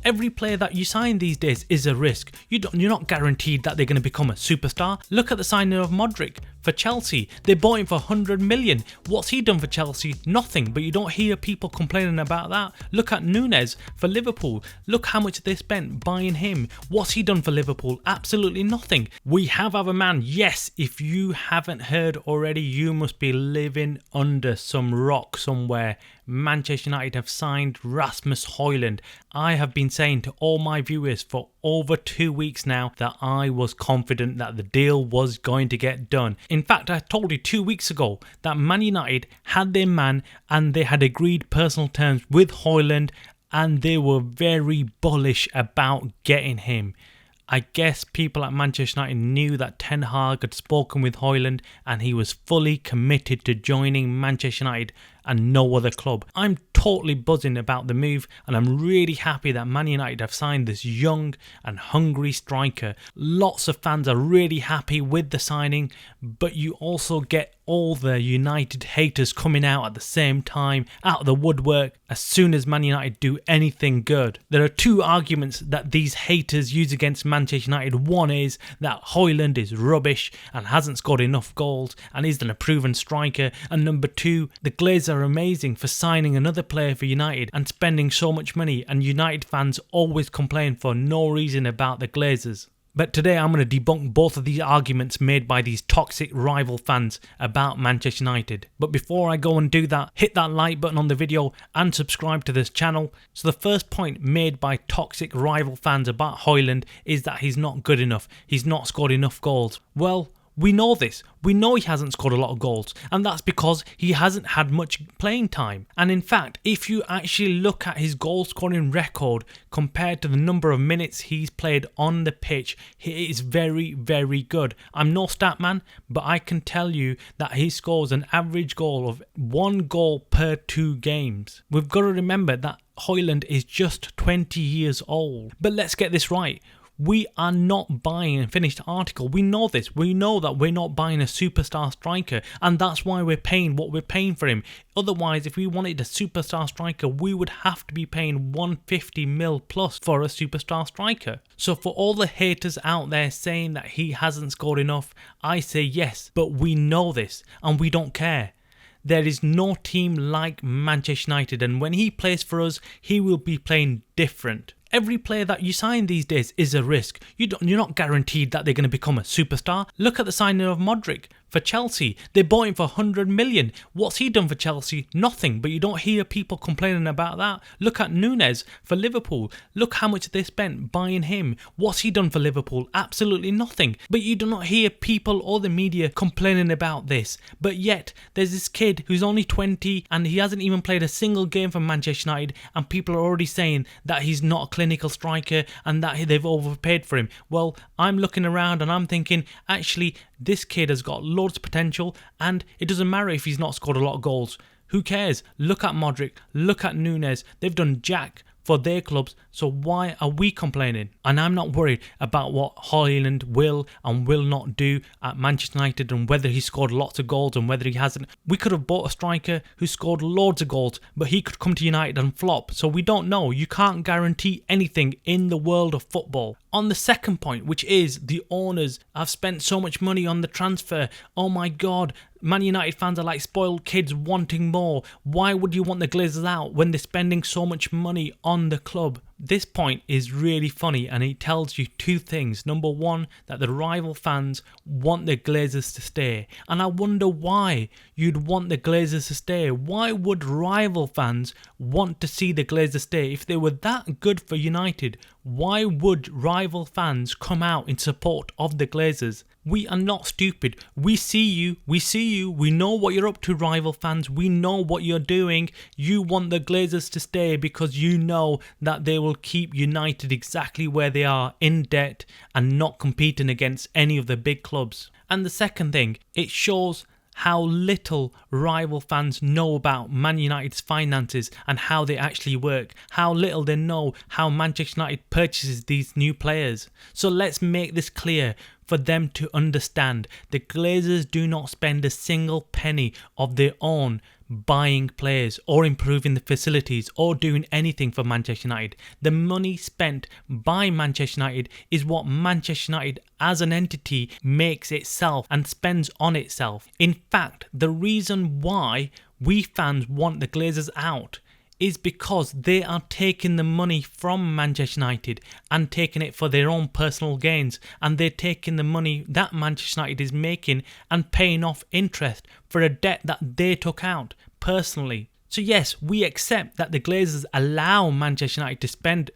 Every player that you sign these days is a risk. You're not guaranteed that they're going to become a superstar. Look at the signing of Modric for Chelsea. They bought him for 100 million. What's he done for Chelsea? Nothing, but you don't hear people complaining about that. Look at Nunez for Liverpool. Look how much they spent buying him. What's he done for Liverpool? Absolutely nothing. We have a man. Yes, if you haven't heard already, you must be living under some rock somewhere. Manchester United have signed Rasmus Hojlund. I have been saying to all my viewers for over 2 weeks now that I was confident that the deal was going to get done. In fact, I told you 2 weeks ago that Man United had their man and they had agreed personal terms with Hojlund and they were very bullish about getting him. I guess people at Manchester United knew that Ten Hag had spoken with Hojlund and he was fully committed to joining Manchester United and no other club. I'm totally buzzing about the move and I'm really happy that Man United have signed this young and hungry striker. Lots of fans are really happy with the signing, but you also get all the United haters coming out at the same time, out of the woodwork, as soon as Man United do anything good. There are two arguments that these haters use against Manchester United. One is that Hojlund is rubbish and hasn't scored enough goals and isn't a proven striker. And number two, the Glazers are amazing for signing another player for United and spending so much money, and United fans always complain for no reason about the Glazers. But today I'm going to debunk both of these arguments made by these toxic rival fans about Manchester United. But before I go and do that, hit that like button on the video and subscribe to this channel. So the first point made by toxic rival fans about Hojlund is that he's not good enough. He's not scored enough goals. Well, we know this. We know he hasn't scored a lot of goals, and that's because he hasn't had much playing time. And in fact, if you actually look at his goal scoring record compared to the number of minutes he's played on the pitch, he is very, very good. I'm no stat man, but I can tell you that he scores an average goal of 1 goal per 2 games. We've got to remember that Hojlund is just 20 years old. But let's get this right. We are not buying a finished article. We know this. We know that we're not buying a superstar striker, and that's why we're paying what we're paying for him. Otherwise, if we wanted a superstar striker, we would have to be paying 150 mil plus for a superstar striker. So for all the haters out there saying that he hasn't scored enough, I say yes, but we know this and we don't care. There is no team like Manchester United, and when he plays for us, he will be playing different. Every player that you sign these days is a risk. You're not guaranteed that they're going to become a superstar. Look at the signing of Modric for Chelsea. They bought him for 100 million. What's he done for Chelsea? Nothing, but you don't hear people complaining about that. Look at Nunez for Liverpool. Look how much they spent buying him. What's he done for Liverpool? Absolutely nothing, but you do not hear people or the media complaining about this. But yet, there's this kid who's only 20 and he hasn't even played a single game for Manchester United, and people are already saying that he's not a clinical striker and that they've overpaid for him. Well, I'm looking around and I'm thinking, actually, this kid has got loads of potential, and it doesn't matter if he's not scored a lot of goals. Who cares? Look at Modric, look at Nunez. They've done jack for their clubs, so why are we complaining? And I'm not worried about what Hojlund will and will not do at Manchester United and whether he scored lots of goals and whether he hasn't. We could have bought a striker who scored loads of goals, but he could come to United and flop, so we don't know. You can't guarantee anything in the world of football. On the second point, which is the owners have spent so much money on the transfer. Oh my God, Man United fans are like spoiled kids wanting more. Why would you want the Glazers out when they're spending so much money on the club? This point is really funny and it tells you two things. Number one, that the rival fans want the Glazers to stay. And I wonder why you'd want the Glazers to stay. Why would rival fans want to see the Glazers stay? If they were that good for United, why would rival fans come out in support of the Glazers? We are not stupid. We see you. We know what you're up to, rival fans. We know what you're doing. You want the Glazers to stay because you know that they will keep United exactly where they are, in debt and not competing against any of the big clubs. And the second thing, it shows how little rival fans know about Man United's finances and how they actually work, how little they know how Manchester United purchases these new players. So let's make this clear for them to understand. The Glazers do not spend a single penny of their own buying players or improving the facilities or doing anything for Manchester United. The money spent by Manchester United is what Manchester United as an entity makes itself and spends on itself. In fact, the reason why we fans want the Glazers out is because they are taking the money from Manchester United and taking it for their own personal gains, and they're taking the money that Manchester United is making and paying off interest for a debt that they took out personally. So yes, we accept that the Glazers allow Manchester United to spend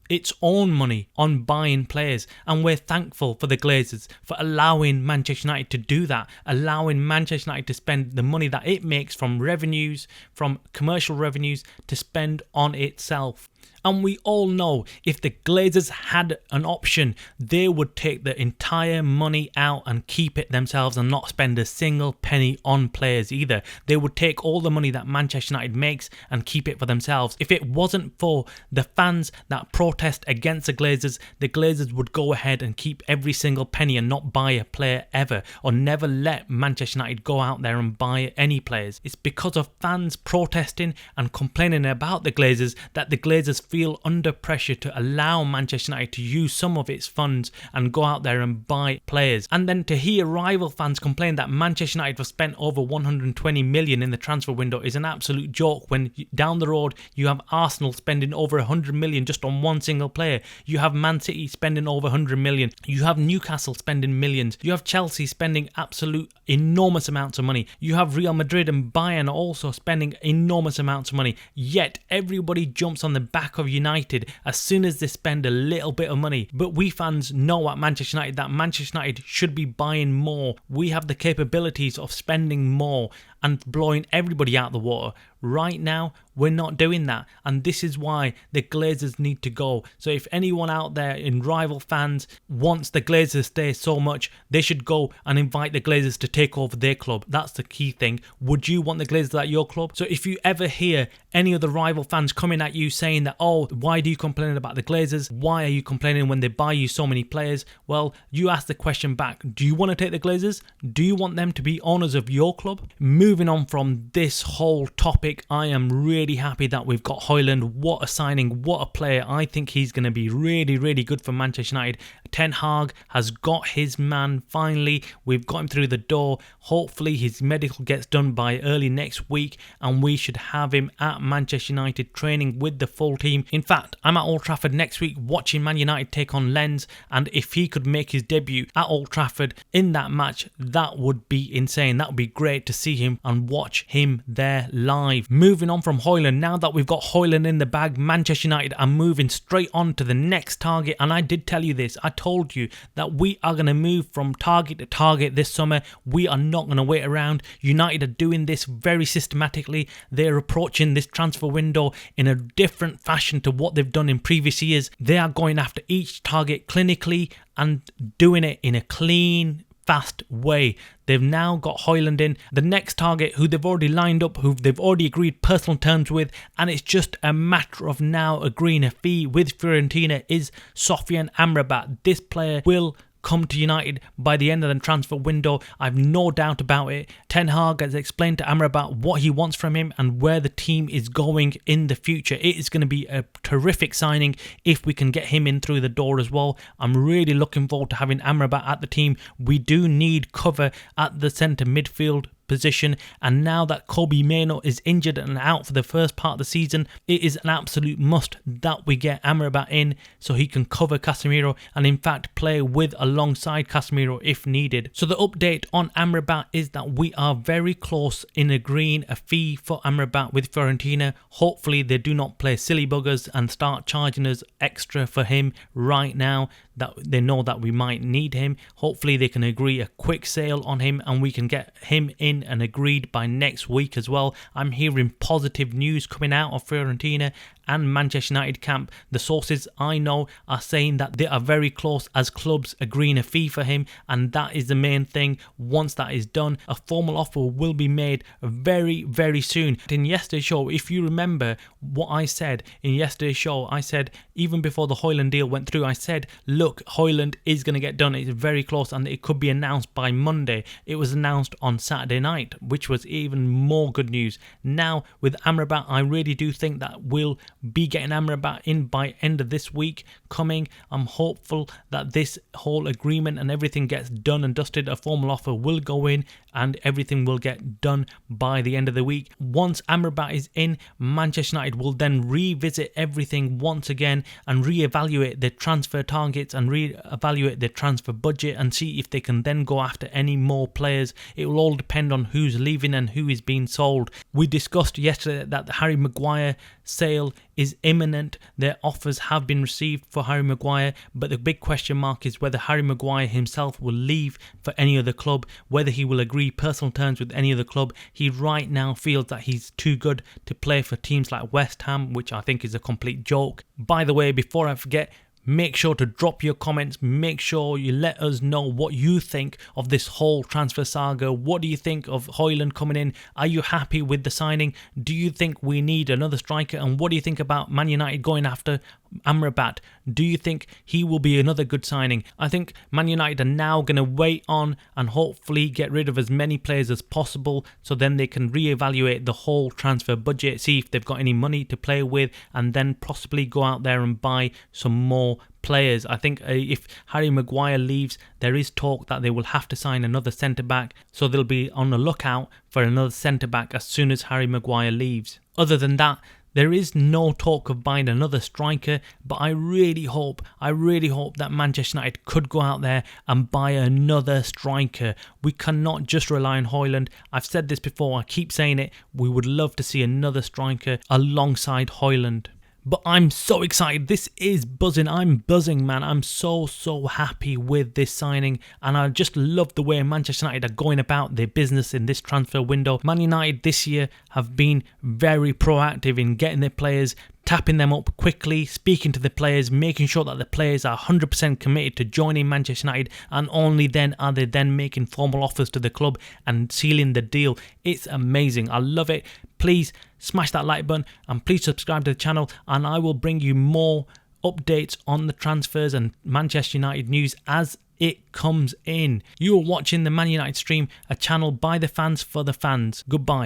its own money on buying players, and we're thankful for the Glazers for allowing Manchester United to do that, allowing Manchester United to spend the money that it makes from revenues, from commercial revenues, to spend on itself. And we all know if the Glazers had an option, they would take the entire money out and keep it themselves and not spend a single penny on players either. They would take all the money that Manchester United makes and keep it for themselves. If it wasn't for the fans that protest against the Glazers would go ahead and keep every single penny and not buy a player ever, or never let Manchester United go out there and buy any players. It's because of fans protesting and complaining about the Glazers that the Glazers feel under pressure to allow Manchester United to use some of its funds and go out there and buy players. And then to hear rival fans complain that Manchester United have spent over 120 million in the transfer window is an absolute joke, when down the road you have Arsenal spending over 100 million just on one single player. You have Man City spending over 100 million. You have Newcastle spending millions. You have Chelsea spending absolute enormous amounts of money. You have Real Madrid and Bayern also spending enormous amounts of money. Yet everybody jumps on the back of United as soon as they spend a little bit of money. But we fans know at Manchester United that Manchester United should be buying more. We have the capabilities of spending more and blowing everybody out the water. Right now, we're not doing that, and this is why the Glazers need to go. So if anyone out there in rival fans wants the Glazers to stay so much, they should go and invite the Glazers to take over their club. That's the key thing. Would you want the Glazers at your club? So if you ever hear any of the rival fans coming at you saying that, oh, why do you complain about the Glazers? Why are you complaining when they buy you so many players? Well, you ask the question back. Do you want to take the Glazers? Do you want them to be owners of your club? Moving on from this whole topic, I am really happy that we've got Hojlund. What a signing, what a player. I think he's going to be really, really good for Manchester United. Ten Hag has got his man finally. We've got him through the door. Hopefully his medical gets done by early next week and we should have him at Manchester United training with the full team. In fact, I'm at Old Trafford next week watching Man United take on Lens, and if he could make his debut at Old Trafford in that match, that would be insane. That would be great to see him and watch him there live. Moving on from Hojlund, now that we've got Hojlund in the bag, Manchester United are moving straight on to the next target, and I did tell you this. I told you that we are going to move from target to target this summer. We are not going to wait around. United are doing this very systematically. They're approaching this transfer window in a different fashion to what they've done in previous years. They are going after each target clinically and doing it in a clean, fast way. They've now got Hojlund in. The next target, who they've already lined up, who they've already agreed personal terms with, and it's just a matter of now agreeing a fee with Fiorentina, is Sofyan Amrabat. This player will come to United by the end of the transfer window. I've no doubt about it. Ten Hag has explained to Amrabat what he wants from him and where the team is going in the future. It is going to be a terrific signing if we can get him in through the door as well. I'm really looking forward to having Amrabat at the team. We do need cover at the centre midfield position, and now that Kobe Mainoo is injured and out for the first part of the season, it is an absolute must that we get Amrabat in so he can cover Casemiro and in fact play with alongside Casemiro if needed. So the update on Amrabat is that we are very close in agreeing a fee for Amrabat with Fiorentina. Hopefully they do not play silly buggers and start charging us extra for him right now, that they know that we might need him. Hopefully they can agree a quick sale on him and we can get him in and agreed by next week as well. I'm hearing positive news coming out of Fiorentina and Manchester United camp. The sources I know are saying that they are very close as clubs agreeing a fee for him, and that is the main thing. Once that is done, a formal offer will be made very, very soon. In yesterday's show, if you remember what I said in yesterday's show, I said even before the Hojlund deal went through, I said, look, Hojlund is going to get done. It's very close and it could be announced by Monday. It was announced on Saturday night, which was even more good news. Now with Amrabat, I really do think that we'll be getting Amrabat in by end of this week coming. I'm hopeful that this whole agreement and everything gets done and dusted. A formal offer will go in and everything will get done by the end of the week. Once Amrabat is in, Manchester United will then revisit everything once again and reevaluate their transfer targets and reevaluate their transfer budget and see if they can then go after any more players. It will all depend on who's leaving and who is being sold. We discussed yesterday that the Harry Maguire sale is imminent. Their offers have been received for Harry Maguire, but the big question mark is whether Harry Maguire himself will leave for any other club, whether he will agree personal terms with any other club. He right now feels that he's too good to play for teams like West Ham, which I think is a complete joke. By the way, before I forget, make sure to drop your comments. Make sure you let us know what you think of this whole transfer saga. What do you think of Hojlund coming in? Are you happy with the signing? Do you think we need another striker? And what do you think about Man United going after Amrabat? Do you think he will be another good signing? I think Man United are now going to wait on and hopefully get rid of as many players as possible, so then they can reevaluate the whole transfer budget, see if they've got any money to play with, and then possibly go out there and buy some more players. I think if Harry Maguire leaves, there is talk that they will have to sign another centre-back, so they'll be on the lookout for another centre-back as soon as Harry Maguire leaves. Other than that, there is no talk of buying another striker, but I really hope that Manchester United could go out there and buy another striker. We cannot just rely on Hojlund. I've said this before, I keep saying it, we would love to see another striker alongside Hojlund. But I'm so excited. This is buzzing. I'm buzzing, man. I'm so happy with this signing. And I just love the way Manchester United are going about their business in this transfer window. Man United this year have been very proactive in getting their players, tapping them up quickly, speaking to the players, making sure that the players are 100% committed to joining Manchester United, and only then are they then making formal offers to the club and sealing the deal. It's amazing. I love it. Please smash that like button and please subscribe to the channel, and I will bring you more updates on the transfers and Manchester United news as it comes in. You are watching the Man United Stream, a channel by the fans for the fans. Goodbye.